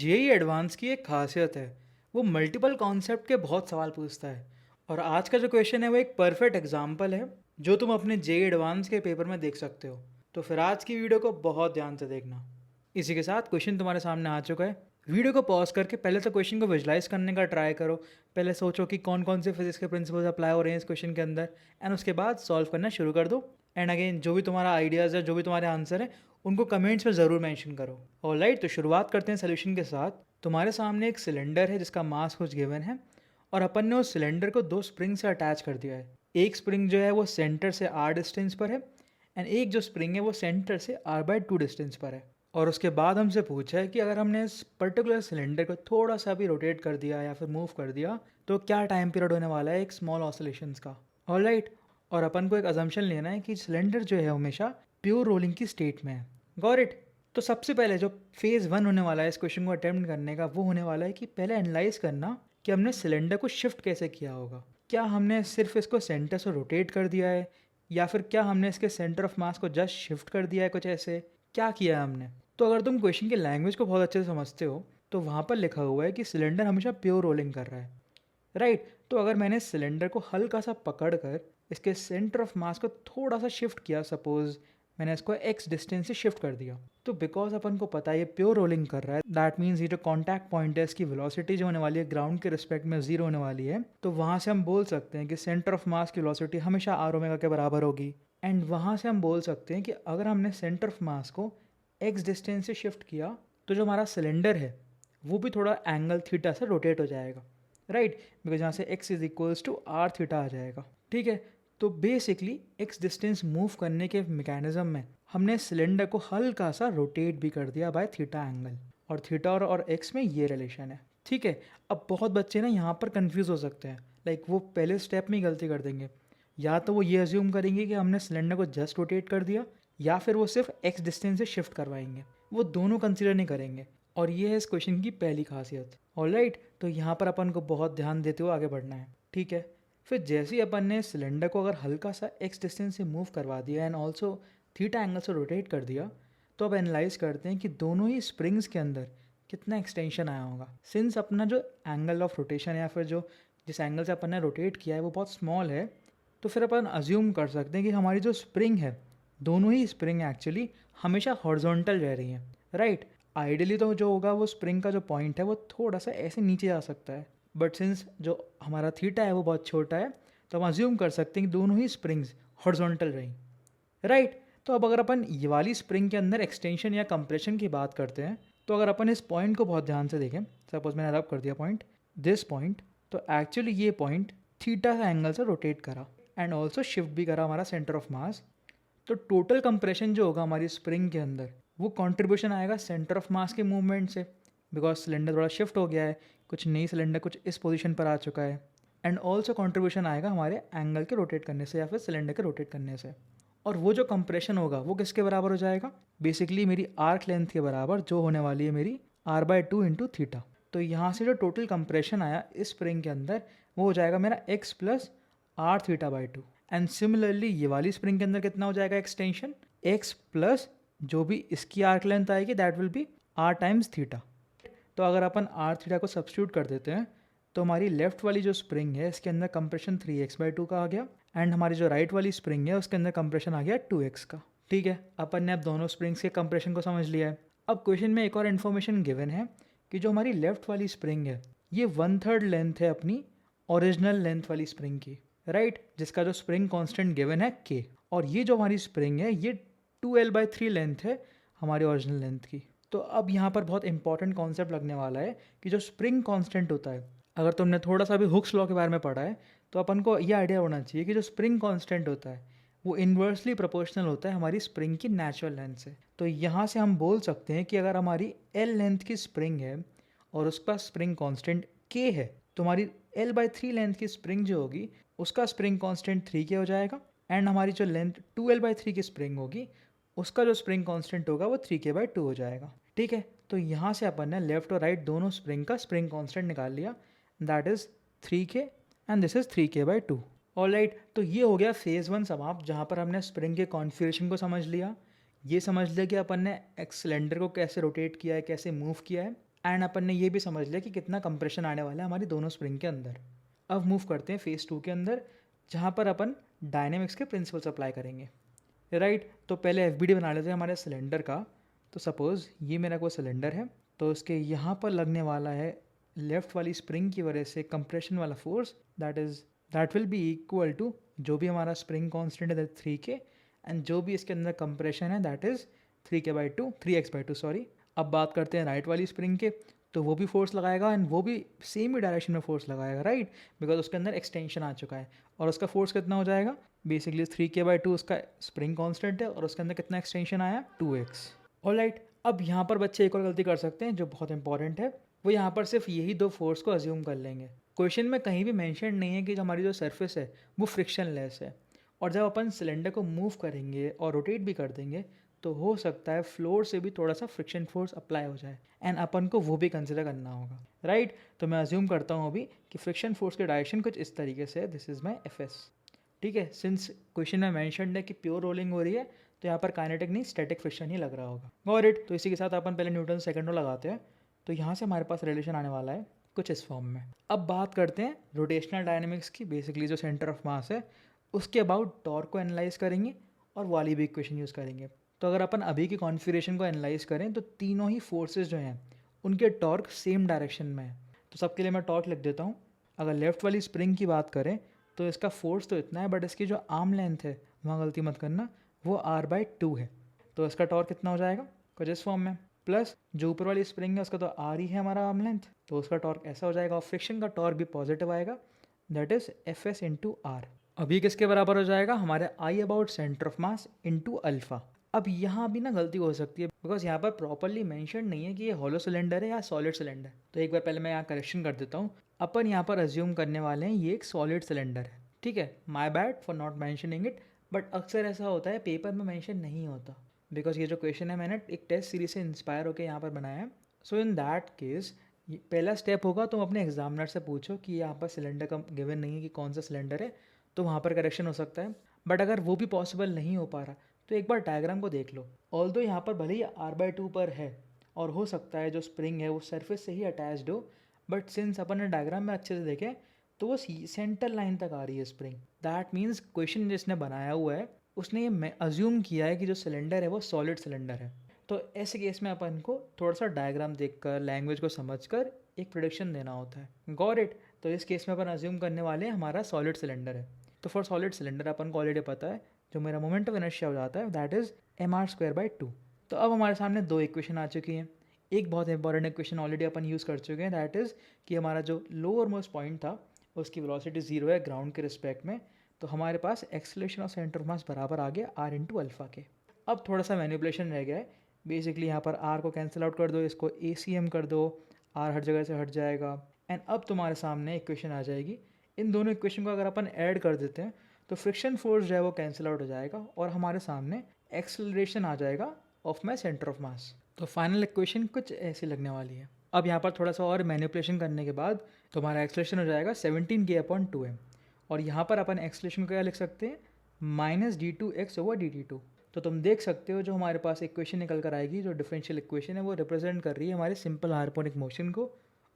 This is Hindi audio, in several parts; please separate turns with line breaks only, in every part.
जेई एडवांस की एक खासियत है। वो मल्टीपल कॉन्सेप्ट के बहुत सवाल पूछता है। और आज का जो क्वेश्चन है वो एक परफेक्ट एग्जाम्पल है जो तुम अपने जेई एडवांस के पेपर में देख सकते हो। तो फिर आज की वीडियो को बहुत ध्यान से देखना। इसी के साथ क्वेश्चन तुम्हारे सामने आ चुका है। वीडियो को पॉज करके पहले तो क्वेश्चन को विजुलाइज करने का ट्राई करो। पहले सोचो कि कौन कौन से फिजिक्स के प्रिंसिपल्स अप्लाई हो रहे हैं इस क्वेश्चन के अंदर, एंड उसके बाद सॉल्व करना शुरू कर दो। एंड अगेन जो भी तुम्हारा आइडियाज़ है, जो भी तुम्हारे आंसर है, उनको कमेंट्स में ज़रूर मेंशन करो। ऑलराइट, तो शुरुआत करते हैं सोल्यूशन के साथ। तुम्हारे सामने एक सिलेंडर है जिसका मास कुछ गिवन है, और अपन ने उस सिलेंडर को दो स्प्रिंग से अटैच कर दिया है। एक स्प्रिंग जो है वो सेंटर से आर डिस्टेंस पर है, एंड एक जो स्प्रिंग है वो सेंटर से r/2 डिस्टेंस पर है। और उसके बाद हमसे पूछा है कि अगर हमने इस पर्टिकुलर सिलेंडर को थोड़ा सा भी रोटेट कर दिया या फिर मूव कर दिया तो क्या टाइम पीरियड होने वाला है एक स्मॉल ऑसिलेशंस का। ऑलराइट, और अपन को एक अजम्पशन लेना है कि सिलेंडर जो है हमेशा प्योर रोलिंग की स्टेट में है। Got it. तो सबसे पहले जो फेज़ वन होने वाला है इस क्वेश्चन को अटेम्प्ट करने का, वो होने वाला है कि पहले एनालाइज करना कि हमने सिलेंडर को शिफ्ट कैसे किया होगा। क्या हमने सिर्फ इसको सेंटर से रोटेट कर दिया है, या फिर क्या हमने इसके सेंटर ऑफ मास को जस्ट शिफ्ट कर दिया है, कुछ ऐसे क्या किया है हमने। तो अगर तुम क्वेश्चन की लैंग्वेज को बहुत अच्छे से समझते हो तो वहाँ पर लिखा हुआ है कि सिलेंडर हमेशा प्योर रोलिंग कर रहा है। राइट, तो अगर मैंने सिलेंडर को हल्का सा पकड़ कर इसके सेंटर ऑफ मास को थोड़ा सा शिफ्ट किया, सपोज मैंने इसको एक्स डिस्टेंस से शिफ्ट कर दिया, तो बिकॉज अपन को पता है ये प्योर रोलिंग कर रहा है, दैट मीन्स ये जो कॉन्टैक्ट पॉइंट है इसकी वेलोसिटी जो होने वाली है ग्राउंड के रिस्पेक्ट में जीरो होने वाली है। तो वहाँ से हम बोल सकते हैं कि सेंटर ऑफ मास की वेलोसिटी हमेशा आर ओमेगा के बराबर होगी। एंड वहाँ से हम बोल सकते हैं कि अगर हमने सेंटर ऑफ मास को एक्स डिस्टेंस से शिफ्ट किया तो जो हमारा सिलेंडर है वो भी थोड़ा एंगल थीटा से रोटेट हो जाएगा। राइट, बिकॉज यहाँ से x is equals to R theta आ जाएगा। ठीक है, तो बेसिकली x डिस्टेंस मूव करने के मैकेनिज्म में हमने सिलेंडर को हल्का सा रोटेट भी कर दिया बाय थीटा एंगल, और थीटा और x में ये रिलेशन है। ठीक है, अब बहुत बच्चे ना यहाँ पर कंफ्यूज हो सकते हैं, लाइक वो पहले स्टेप में ही गलती कर देंगे। या तो वो ये अज्यूम करेंगे कि हमने सिलेंडर को जस्ट रोटेट कर दिया, या फिर वो सिर्फ x डिस्टेंस से शिफ्ट करवाएंगे। वो दोनों कंसिडर नहीं करेंगे, और ये है इस क्वेश्चन की पहली खासियत। ऑलराइट, तो यहाँ पर अपन को बहुत ध्यान देते हुए आगे बढ़ना है। ठीक है, फिर जैसे ही अपन ने सिलेंडर को अगर हल्का सा एक्स डिस्टेंस से मूव करवा दिया एंड ऑल्सो थीटा एंगल से रोटेट कर दिया, तो अब एनालाइज करते हैं कि दोनों ही स्प्रिंग्स के अंदर कितना एक्सटेंशन आया होगा। सिंस अपना जो एंगल ऑफ रोटेशन या फिर जो जिस एंगल से अपन ने रोटेट किया है वो बहुत स्मॉल है, तो फिर अपन अज्यूम कर सकते हैं कि हमारी जो स्प्रिंग है, दोनों ही स्प्रिंग एक्चुअली हमेशा हॉरिजॉन्टल रह रही हैं। राइट, आइडियली तो जो होगा वो स्प्रिंग का जो पॉइंट है वो थोड़ा सा ऐसे नीचे जा सकता है, बट सिंस जो हमारा थीटा है वो बहुत छोटा है, तो हम अज्यूम कर सकते हैं कि दोनों ही स्प्रिंग्स हॉरिजॉन्टल रहीं। राइट, तो अब अगर अपन ये वाली स्प्रिंग के अंदर एक्सटेंशन या कंप्रेशन की बात करते हैं, तो अगर अपन इस पॉइंट को बहुत ध्यान से देखें, सपोज मैंने रब कर दिया पॉइंट, दिस पॉइंट, तो एक्चुअली ये पॉइंट थीटा एंगल से रोटेट करा एंड ऑल्सो शिफ्ट भी करा हमारा सेंटर ऑफ मास। तो टोटल कंप्रेशन जो होगा हमारी स्प्रिंग के अंदर, वो कंट्रीब्यूशन आएगा सेंटर ऑफ मास के मूवमेंट से, बिकॉज सिलेंडर थोड़ा शिफ्ट हो गया है, कुछ नई सिलेंडर कुछ इस पोजीशन पर आ चुका है। एंड ऑल्सो कंट्रीब्यूशन आएगा हमारे एंगल के रोटेट करने से या फिर सिलेंडर के रोटेट करने से। और वो जो कंप्रेशन होगा वो किसके बराबर हो जाएगा, बेसिकली मेरी आर्क लेंथ के बराबर, जो होने वाली है मेरी r/2 इंटू थीटा। तो यहाँ से जो टोटल कंप्रेशन आया इस स्प्रिंग के अंदर वो हो जाएगा मेरा x plus r theta by two. And similarly ये वाली स्प्रिंग के अंदर कितना हो जाएगा एक्सटेंशन, x प्लस जो भी इसकी आर्क लेंथ आएगी that will B r times theta. तो अगर अपन r थीटा को सब्स्टिट्यूट कर देते हैं तो हमारी लेफ्ट वाली जो स्प्रिंग है इसके अंदर कंप्रेशन 3x/2 का आ गया, एंड हमारी जो राइट वाली स्प्रिंग है उसके अंदर कंप्रेशन आ गया 2x का। ठीक है, अपन ने अब दोनों स्प्रिंग्स के कंप्रेशन को समझ लिया है। अब क्वेश्चन में एक और इन्फॉर्मेशन गिवन है कि जो हमारी लेफ्ट वाली स्प्रिंग है ये 1/3 लेंथ है अपनी ओरिजिनल लेंथ वाली स्प्रिंग की। राइट, जिसका जो स्प्रिंग कांस्टेंट गिवन है k, और ये जो हमारी स्प्रिंग है ये 2l/3 लेंथ है हमारी ओरिजिनल लेंथ की। तो अब यहाँ पर बहुत इंपॉर्टेंट कॉन्सेप्ट लगने वाला है कि जो स्प्रिंग कांस्टेंट होता है, अगर तुमने थोड़ा सा भी हुक्स लॉ के बारे में पढ़ा है तो अपन को ये आइडिया होना चाहिए कि जो स्प्रिंग कांस्टेंट होता है वो इन्वर्सली प्रोपोर्शनल होता है हमारी स्प्रिंग की नेचुरल लेंथ से। तो यहाँ से हम बोल सकते हैं कि अगर हमारी l लेंथ की स्प्रिंग है और उसका स्प्रिंग कांस्टेंट k है, तो हमारी l/3 लेंथ की स्प्रिंग जो होगी उसका स्प्रिंग कांस्टेंट 3k हो जाएगा, एंड हमारी जो लेंथ 2l/3 की स्प्रिंग होगी उसका जो स्प्रिंग कांस्टेंट होगा वो 3k/2 हो जाएगा। ठीक है, तो यहाँ से अपन ने लेफ्ट और राइट दोनों स्प्रिंग का स्प्रिंग कांस्टेंट निकाल लिया, that is 3k and this is 3k/2। Alright, तो ये हो गया फेज़ वन समाप्त, जहाँ पर हमने स्प्रिंग के कॉन्फ़िगरेशन को समझ लिया, ये समझ लिया कि अपन ने सिलेंडर को कैसे रोटेट किया है, कैसे मूव किया है, एंड अपन ने ये भी समझ लिया कि कितना कंप्रेशन आने वाला है हमारी दोनों स्प्रिंग के अंदर। अब मूव करते हैं फेज़ 2 के अंदर, जहाँ पर अपन डायनेमिक्स के प्रिंसिपल्स अप्लाई करेंगे, राइट। तो पहले एफ बना लेते हैं हमारे सिलेंडर का। तो सपोज़ ये मेरा कोई सिलेंडर है, तो उसके यहाँ पर लगने वाला है लेफ़्ट वाली स्प्रिंग की वजह से कंप्रेशन वाला force, that will be equal to जो भी हमारा स्प्रिंग कांस्टेंट है दैट 3K, एंड जो भी इसके अंदर कंप्रेशन है दैट इज़ 3x/2 सॉरी। अब बात करते हैं राइट वाली स्प्रिंग के, तो वो भी फोर्स लगाएगा एंड वो भी सेम ही डायरेक्शन में फोर्स लगाएगा, राइट, बिकॉज उसके अंदर एक्सटेंशन आ चुका है। और उसका फोर्स कितना हो जाएगा, बेसिकली 3K/2 उसका स्प्रिंग कांस्टेंट है और उसके अंदर कितना एक्सटेंशन आया, 2x। ऑलराइट, अब यहाँ पर बच्चे एक और गलती कर सकते हैं जो बहुत इंपॉर्टेंट है, वो यहाँ पर सिर्फ यही दो फोर्स को अज्यूम कर लेंगे। क्वेश्चन में कहीं भी मेंशन नहीं है कि जो हमारी जो सरफेस है वो फ्रिक्शनलेस है, और जब अपन सिलेंडर को मूव करेंगे और रोटेट भी कर देंगे तो हो सकता है फ्लोर से भी थोड़ा सा फ्रिक्शन फोर्स अप्लाई हो जाए, एंड अपन को वो भी कंसिडर करना होगा, राइट। तो मैं अज्यूम करता हूँ अभी कि फ्रिक्शन फोर्स की डायरेक्शन कुछ इस तरीके से है, दिस इज़ माई एफ ठीक है। सिंस क्वेश्चन में मैंशनड है कि प्योर रोलिंग हो रही है, तो यहाँ पर काइनेटिक नहीं स्टैटिक फ्रिक्शन ही लग रहा होगा, गॉट इट। तो इसी के साथ अपन पहले न्यूटन सेकंड लॉ लगाते हैं। तो यहाँ से हमारे पास रिलेशन आने वाला है कुछ इस फॉर्म में। अब बात करते हैं रोटेशनल डायनेमिक्स की, बेसिकली जो सेंटर ऑफ मास है उसके अबाउट टॉर्क को एनालाइज करेंगे और वाली भी इक्वेशन यूज़ करेंगे। तो अगर अपन अभी की कॉन्फ़िगरेशन को एनालाइज करें तो तीनों ही फोर्सेस जो हैं उनके टॉर्क सेम डायरेक्शन में है। तो सबके लिए मैं टॉर्क लिख देता हूँ। अगर लेफ़्ट वाली स्प्रिंग की बात करें तो इसका फोर्स तो इतना है, बट इसकी जो आर्म लेंथ है वहाँ गलती मत करना, वो r/2 है। तो इसका टॉर्क कितना हो जाएगा कुछ इस फॉर्म में, प्लस जो ऊपर वाली स्प्रिंग है उसका तो r ही है हमारा आर्म लेंथ, तो उसका टॉर्क ऐसा हो जाएगा, और फ्रिक्शन का टॉर्क भी पॉजिटिव आएगा, that is Fs into r. अभी किसके बराबर हो जाएगा, हमारे I about centre of mass into alpha. अब यहाँ भी ना गलती हो सकती है, बिकॉज यहाँ पर प्रॉपरली मेंशन नहीं है कि ये हॉलो सिलेंडर है या सॉलिड सिलेंडर। तो एक बार पहले मैं यहाँ करेक्शन कर देता हूँ। अपन यहाँ पर अज्यूम करने वाले हैं ये एक सॉलिड सिलेंडर है, ठीक है। My bad for not mentioning it, but अक्सर ऐसा होता है पेपर में मेंशन नहीं होता, बिकॉज ये जो क्वेश्चन है मैंने एक टेस्ट सीरीज से इंस्पायर होकर यहाँ पर बनाया है। सो इन दैट केस पहला स्टेप होगा, तुम अपने एग्जामिनर से पूछो कि यहाँ पर सिलेंडर का गिवन नहीं है कि कौन सा सिलेंडर है, तो वहाँ पर करेक्शन हो सकता है। बट अगर वो भी पॉसिबल नहीं हो पा रहा तो एक बार डायग्राम को देख लो। ऑल्दो यहाँ पर भले ही r/2 पर है और हो सकता है जो स्प्रिंग है वो सरफेस से ही अटैच्ड हो, बट सिंस अपन ने डायग्राम में अच्छे से देखें तो वो सेंटर लाइन तक आ रही है स्प्रिंग। दैट मीन्स क्वेश्चन जिसने बनाया हुआ है उसने ये अज्यूम किया है कि जो सिलेंडर है वो सॉलिड सिलेंडर है। तो ऐसे केस में अपन को थोड़ा सा डायग्राम देखकर लैंग्वेज को समझकर एक प्रोडिक्शन देना होता है, गॉट इट। तो इस केस में अपन अज्यूम करने वाले हैं हमारा सॉलिड सिलेंडर है। तो फॉर सॉलिड सिलेंडर अपन को ऑलरेडी पता है जो मेरा मोमेंट ऑफ इनर्शिया हो जाता है दैट इज mr²/2। तो अब हमारे सामने दो इक्वेशन आ चुकी हैं। एक बहुत इंपॉर्टेंट इक्वेशन ऑलरेडी अपन यूज़ कर चुके हैं, दैट इज़ कि हमारा जो लोअर मोस्ट पॉइंट था उसकी वेलोसिटी 0 है ग्राउंड के रिस्पेक्ट में। तो हमारे पास acceleration of centre of mass बराबर आ गया r इंटू अल्फा के। अब थोड़ा सा मैनिपुलेशन रह गया है, बेसिकली यहाँ पर r को कैंसिल आउट कर दो, इसको ACM कर दो, r हर जगह से हट जाएगा, एंड अब तुम्हारे सामने इक्वेशन आ जाएगी। इन दोनों इक्वेशन को अगर अपन ऐड कर देते हैं तो फ्रिक्शन फोर्स जो है वो कैंसिल आउट हो जाएगा और हमारे सामने एक्सेलरेशन आ जाएगा ऑफ माई सेंटर ऑफ मास। तो फाइनल इक्वेशन कुछ ऐसी लगने वाली है। अब यहाँ पर थोड़ा सा और मैनिपुलेशन करने के बाद तुम्हारा एक्सेलरेशन हो जाएगा 17K/2m, और यहाँ पर अपन एक्सेलरेशन को क्या लिख सकते हैं, -d2x/dt2। तो तुम देख सकते हो जो हमारे पास इक्वेशन निकल कर आएगी, जो डिफरेंशियल इक्वेशन है वो रिप्रेजेंट कर रही है हमारे सिंपल हार्मोनिक मोशन को,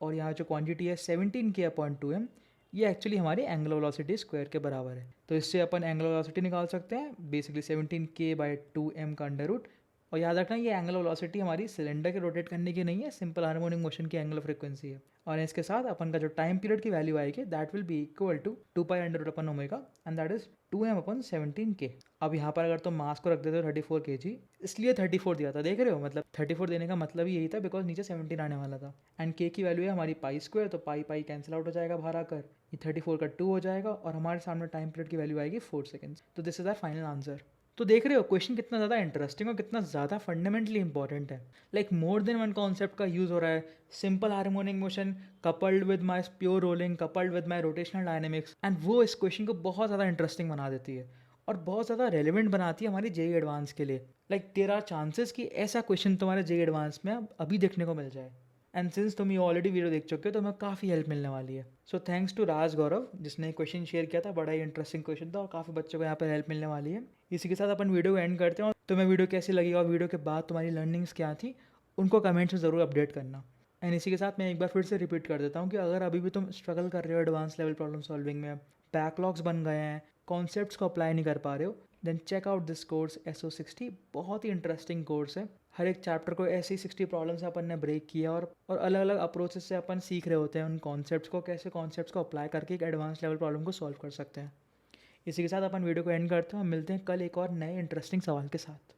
और यहाँ जो क्वांटिटी है 17K/2m ये एक्चुअली हमारी एंगुलर वेलोसिटी स्क्वायर के बराबर है। तो इससे अपन एंगुलर वेलोसिटी निकाल सकते हैं, बेसिकली 17K/2m का अंडर रूट। और याद रखना ये एंगुलर वेलोसिटी हमारी सिलेंडर के रोटेट करने की नहीं है, सिंपल हार्मोनिक मोशन की एंगुलर फ्रीक्वेंसी है। और इसके साथ अपन का जो टाइम पीरियड की वैल्यू आएगी that will be equal to 2π√/ω and that is 2m/17K। अब यहाँ पर अगर तुम मास को रख देते हो 34 kg, इसलिए 34 दिया था, देख रहे हो, मतलब 34 देने का मतलब ही यही था बिकॉज नीचे 17 आने वाला था, एंड k की वैल्यू है हमारी π², तो पाई कैंसिल आउट हो जाएगा बाहर आकर, ये 34 का 2 हो जाएगा और हमारे सामने टाइम पीरियड की वैल्यू आएगी 4 सेकेंड्स। तो this is our final answer. तो देख रहे हो क्वेश्चन कितना ज़्यादा इंटरेस्टिंग और कितना ज़्यादा फंडामेंटली इंपॉर्टेंट है। Like more than one concept का यूज़ हो रहा है, simple harmonic motion coupled with my pure rolling coupled with my rotational dynamics, and वो इस क्वेश्चन को बहुत ज़्यादा इंटरेस्टिंग बना देती है और बहुत ज़्यादा रेलिवेंट बनाती है हमारी जेईई एडवांस के लिए। लाइक देयर आर चांसेस कि ऐसा क्वेश्चन तुम्हारे जेईई एडवांस में अभी देखने को मिल जाए, एंड सिंस तुम ये ऑलरेडी वीडियो देख चुके हो तो हमें काफ़ी हेल्प मिलने वाली है। सो थैंक्स टू राज गौरव जिसने क्वेश्चन शेयर किया था, बड़ा ही इंटरेस्टिंग क्वेश्चन था और काफ़ी बच्चों को यहाँ पर हेल्प मिलने वाली है। इसी के साथ अपन वीडियो को एंड करते हैं, और तुम्हें वीडियो कैसी लगी और वीडियो के बाद तुम्हारी लर्निंग्स क्या थी उनको कमेंट्स में ज़रूर अपडेट करना। एंड इसी के साथ मैं एक बार फिर से रिपीट कर देता हूँ कि अगर अभी भी तुम स्ट्रगल कर रहे हो एडवांस लेवल प्रॉब्लम सॉल्विंग में, बैकलॉग्स बन गए हैं, कॉन्सेप्ट्स को अप्लाई नहीं कर पा रहे हो, then check out this course SO60। बहुत ही इंटरेस्टिंग कोर्स है। हर एक चैप्टर को ऐसी 60 प्रॉब्लम्स अपन ने ब्रेक किया और अलग अलग अप्रोचेस से अपन सीख रहे होते हैं उन कॉन्सेप्ट्स को, कैसे कॉन्सेप्ट्स को अप्लाई करके एक एडवांस लेवल प्रॉब्लम को सॉल्व कर सकते हैं। इसी के साथ अपन वीडियो को एंड करते हैं और मिलते हैं कल एक और नए इंटरेस्टिंग सवाल के साथ।